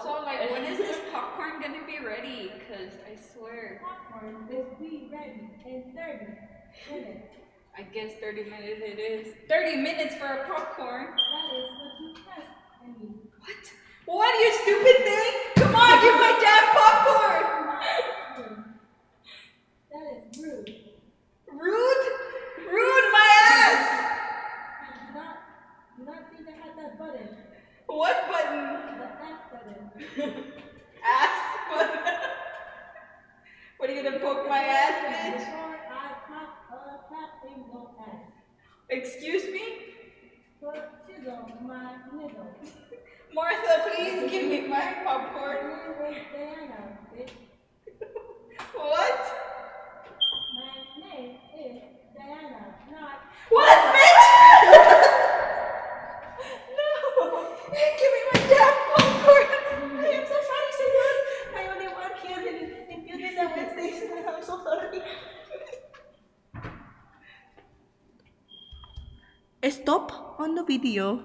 So like, when is this popcorn gonna be ready? Cause I swear. Popcorn will be ready in 30 minutes. I guess 30 minutes it is. 30 minutes for a popcorn. That is what you test me. What? What, you stupid thing? Come on, give my dad popcorn! That is rude. Rude? Rude my ass! Do not see they had that button. What button? The ass button. Ass button? What, are you gonna poke my ass, bitch? Before I pop in no ass. Excuse me? Put chisel my nizzle. Martha, please give me my popcorn. My name is Diana, bitch. What? My name is Diana, not... What, bitch? No! Give me my damn popcorn! I am so sorry, senor. I only work here in Tuesdays and Wednesdays. I'm so sorry. Stop on the video.